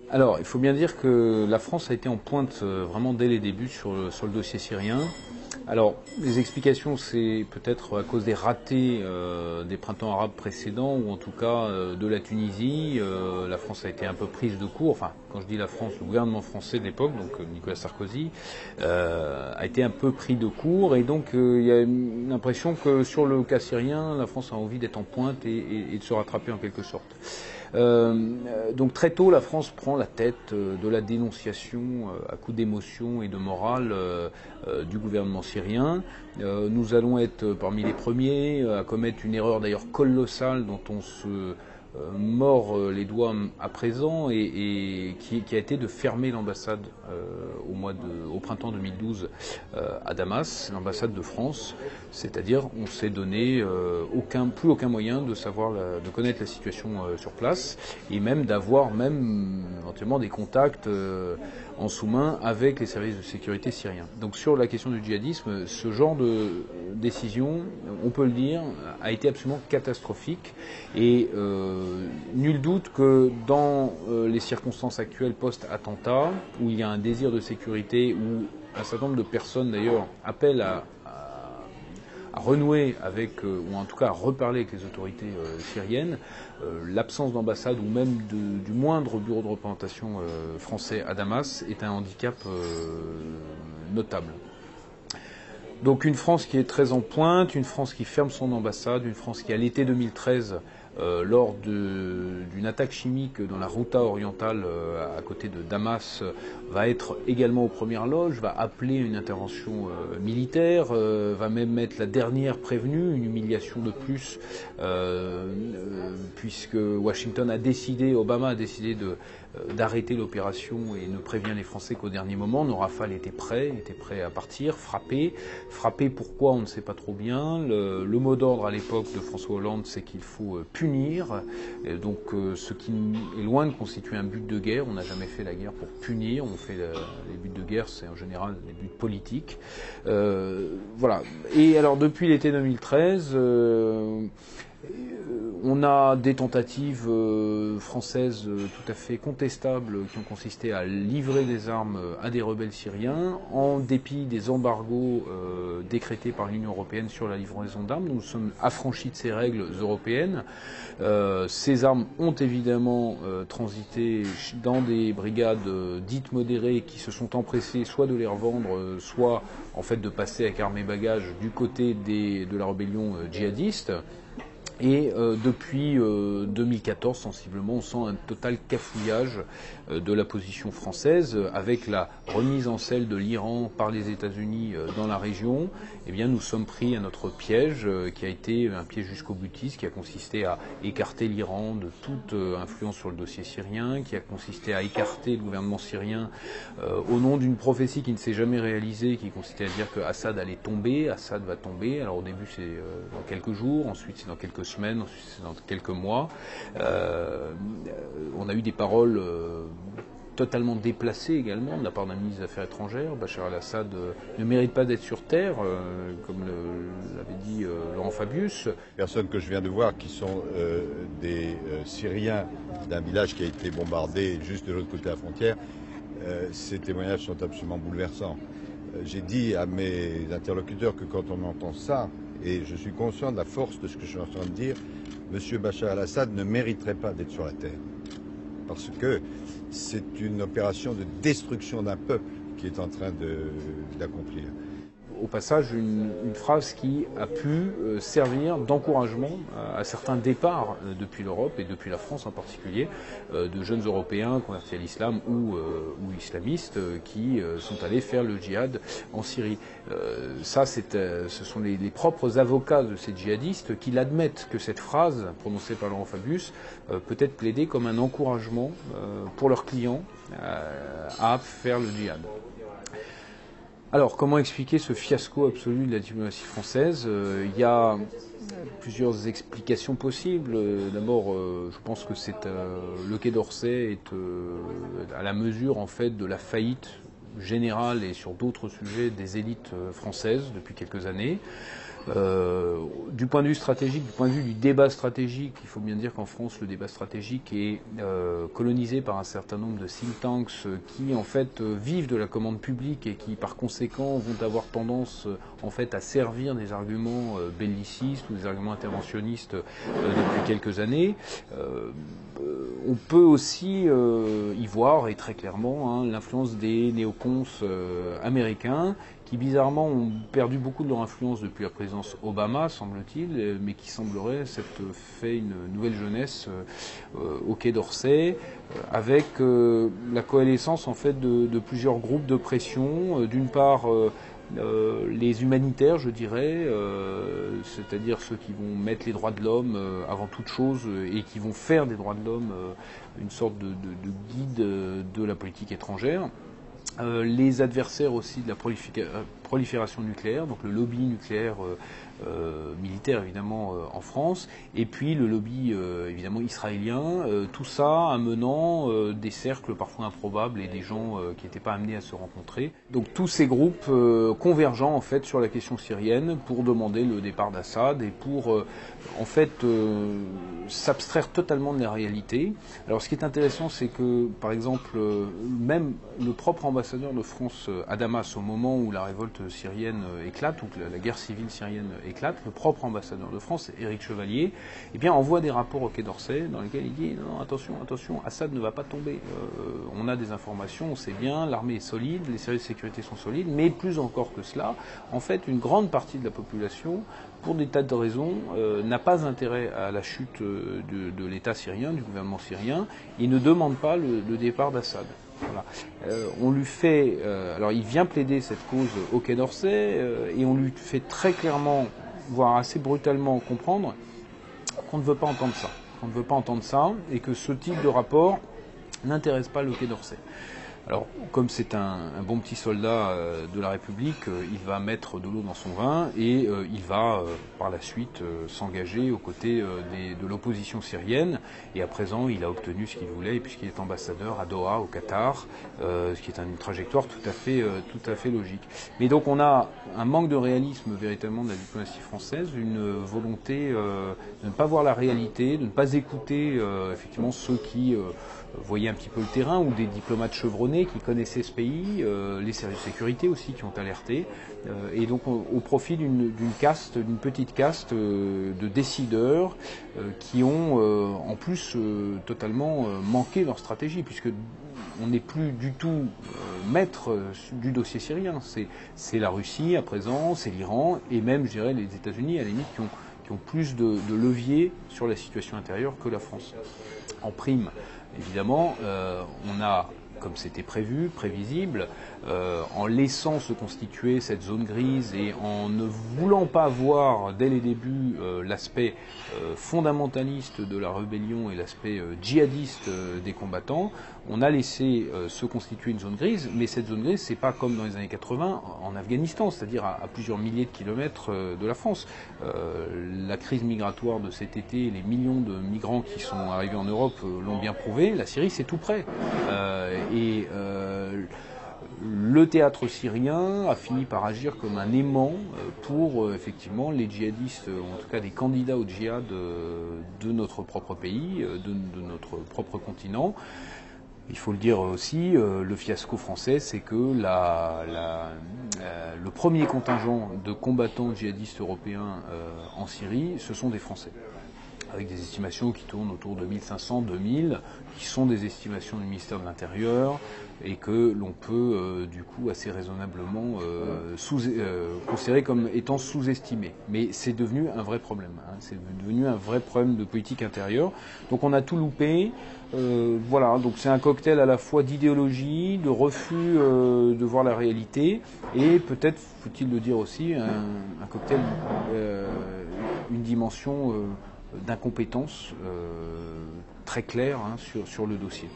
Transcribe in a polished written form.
Alors, il faut bien dire que la France a été en pointe vraiment dès les débuts sur le dossier syrien. Alors, les explications, c'est peut-être à cause des ratés des printemps arabes précédents, ou en tout cas de la Tunisie. La France a été un peu prise de court, enfin, quand je dis la France, le gouvernement français de l'époque, donc Nicolas Sarkozy, a été un peu pris de court, et donc il y a l'impression que sur le cas syrien, la France a envie d'être en pointe et de se rattraper en quelque sorte. Donc très tôt, la France prend la tête de la dénonciation à coup d'émotion et de morale du gouvernement syrien. Nous allons être parmi les premiers à commettre une erreur d'ailleurs colossale dont on se mord les doigts à présent et qui a été de fermer l'ambassade au printemps 2012 à Damas, l'ambassade de France, c'est-à-dire on s'est donné plus aucun moyen de connaître la situation sur place et même d'avoir éventuellement des contacts en sous-main avec les services de sécurité syriens. Donc sur la question du djihadisme, ce genre de décision, on peut le dire, a été absolument catastrophique et nul doute que dans les circonstances actuelles post-attentat, où il y a un désir de sécurité, où un certain nombre de personnes d'ailleurs appellent à renouer avec, ou en tout cas à reparler avec les autorités syriennes, l'absence d'ambassade ou même du moindre bureau de représentation français à Damas est un handicap notable. Donc une France qui est très en pointe, une France qui ferme son ambassade, une France qui à l'été 2013, lors d'une attaque chimique dans la Ghouta orientale à côté de Damas, va être également aux premières loges, va appeler une intervention militaire, va même mettre la dernière prévenue, une humiliation de plus, puisque Washington a décidé, Obama a décidé d'arrêter l'opération et ne prévient les Français qu'au dernier moment. Nos Rafales étaient prêts à partir, frapper. Frapper pourquoi, on ne sait pas trop bien. Le mot d'ordre à l'époque de François Hollande, c'est qu'il faut punir. Et donc ce qui est loin de constituer un but de guerre. On n'a jamais fait la guerre pour punir. On fait les buts de guerre, c'est en général des buts politiques. Voilà. Et alors depuis l'été 2013, on a des tentatives françaises tout à fait contestables qui ont consisté à livrer des armes à des rebelles syriens en dépit des embargos décrétés par l'Union européenne sur la livraison d'armes. Nous sommes affranchis de ces règles européennes. Ces armes ont évidemment transité dans des brigades dites modérées qui se sont empressées soit de les revendre, soit en fait de passer avec armes et bagages du côté de la rébellion djihadiste. Et depuis 2014, sensiblement, on sent un total cafouillage de la position française, avec la remise en selle de l'Iran par les États-Unis dans la région. Eh bien, nous sommes pris à notre piège, qui a été un piège jusqu'au boutiste, qui a consisté à écarter l'Iran de toute influence sur le dossier syrien, qui a consisté à écarter le gouvernement syrien au nom d'une prophétie qui ne s'est jamais réalisée, qui consistait à dire que Assad allait tomber, Assad va tomber. Alors au début c'est dans quelques jours, ensuite c'est dans quelques semaines, ensuite c'est dans quelques mois. On a eu des paroles totalement déplacées également de la part d'un ministre des Affaires étrangères. Bachar al-Assad ne mérite pas d'être sur terre, comme l'avait dit Laurent Fabius. Personnes que je viens de voir qui sont des Syriens d'un village qui a été bombardé juste de l'autre côté de la frontière, ces témoignages sont absolument bouleversants. J'ai dit à mes interlocuteurs que quand on entend ça, et je suis conscient de la force de ce que je suis en train de dire, M. Bachar al-Assad ne mériterait pas d'être sur la terre. Parce que c'est une opération de destruction d'un peuple qui est en train d'accomplir. Au passage, une phrase qui a pu servir d'encouragement à certains départs depuis l'Europe et depuis la France en particulier, de jeunes Européens convertis à l'islam ou islamistes qui sont allés faire le djihad en Syrie. Ce sont les propres avocats de ces djihadistes qui l'admettent que cette phrase prononcée par Laurent Fabius peut être plaidée comme un encouragement pour leurs clients à faire le djihad. Alors, comment expliquer ce fiasco absolu de la diplomatie française ? Il y a plusieurs explications possibles. D'abord, je pense que le Quai d'Orsay est à la mesure en fait de la faillite générale et sur d'autres sujets des élites françaises depuis quelques années. Du point de vue stratégique, du point de vue du débat stratégique, il faut bien dire qu'en France, le débat stratégique est colonisé par un certain nombre de think tanks qui, en fait, vivent de la commande publique et qui, par conséquent, vont avoir tendance, en fait, à servir des arguments bellicistes ou des arguments interventionnistes depuis quelques années. On peut aussi y voir, et très clairement, l'influence des néocons américains qui bizarrement ont perdu beaucoup de leur influence depuis la présidence Obama, semble-t-il, mais qui semblerait s'être fait une nouvelle jeunesse au Quai d'Orsay, avec la coalescence en fait de plusieurs groupes de pression. D'une part, les humanitaires, je dirais, c'est-à-dire ceux qui vont mettre les droits de l'homme avant toute chose et qui vont faire des droits de l'homme une sorte de guide de la politique étrangère. Les adversaires aussi de la prolifération nucléaire, donc le lobby nucléaire militaire évidemment en France, et puis le lobby évidemment israélien, tout ça amenant des cercles parfois improbables et des gens qui n'étaient pas amenés à se rencontrer. Donc tous ces groupes convergeant en fait sur la question syrienne pour demander le départ d'Assad et pour en fait s'abstraire totalement de la réalité. Alors ce qui est intéressant, c'est que par exemple même le propre ambassadeur de France à Damas, au moment où la révolte syrienne éclate, ou que la guerre civile syrienne éclate, le propre ambassadeur de France, Éric Chevalier, eh bien, envoie des rapports au Quai d'Orsay dans lesquels il dit non, attention, attention, Assad ne va pas tomber. On a des informations, on sait bien, l'armée est solide, les services de sécurité sont solides, mais plus encore que cela, en fait, une grande partie de la population, pour des tas de raisons, n'a pas intérêt à la chute de l'État syrien, du gouvernement syrien, et ne demande pas le départ d'Assad. Voilà. On lui fait, alors il vient plaider cette cause au Quai d'Orsay et on lui fait très clairement, voire assez brutalement comprendre qu'on ne veut pas entendre ça, qu'on ne veut pas entendre ça et que ce type de rapport n'intéresse pas le Quai d'Orsay. Alors, comme c'est un bon petit soldat de la République, il va mettre de l'eau dans son vin et il va par la suite s'engager aux côtés de l'opposition syrienne. Et à présent, il a obtenu ce qu'il voulait puisqu'il est ambassadeur à Doha, au Qatar, ce qui est une trajectoire tout à fait logique. Mais donc, on a un manque de réalisme véritablement de la diplomatie française, une volonté de ne pas voir la réalité, de ne pas écouter effectivement ceux qui voyaient un petit peu le terrain ou des diplomates chevronnés qui connaissaient ce pays, les services de sécurité aussi qui ont alerté, et donc au profit d'une petite caste de décideurs qui ont en plus totalement manqué leur stratégie, puisque on n'est plus du tout maître du dossier syrien. C'est la Russie à présent, c'est l'Iran, et même, je dirais, les États-Unis à la limite qui ont plus de levier sur la situation intérieure que la France. En prime, évidemment, on a, comme c'était prévu, prévisible, en laissant se constituer cette zone grise et en ne voulant pas voir dès les débuts l'aspect fondamentaliste de la rébellion et l'aspect djihadiste des combattants, on a laissé se constituer une zone grise, mais cette zone grise, c'est pas comme dans les années 80 en Afghanistan, c'est-à-dire à plusieurs milliers de kilomètres de la France. La crise migratoire de cet été, les millions de migrants qui sont arrivés en Europe l'ont bien prouvé, la Syrie c'est tout près. Le théâtre syrien a fini par agir comme un aimant pour effectivement les djihadistes, en tout cas des candidats au djihad de notre propre pays, de notre propre continent. Il faut le dire aussi, le fiasco français, c'est que le premier contingent de combattants djihadistes européens en Syrie, ce sont des Français, avec des estimations qui tournent autour de 1500, 2000, qui sont des estimations du ministère de l'Intérieur, et que l'on peut du coup assez raisonnablement considérer comme étant sous-estimés. Mais c'est devenu un vrai problème, c'est devenu un vrai problème de politique intérieure. Donc on a tout loupé. Voilà, donc c'est un cocktail à la fois d'idéologie, de refus de voir la réalité, et peut-être, faut-il le dire aussi, un cocktail, une dimension d'incompétence très claire sur le dossier.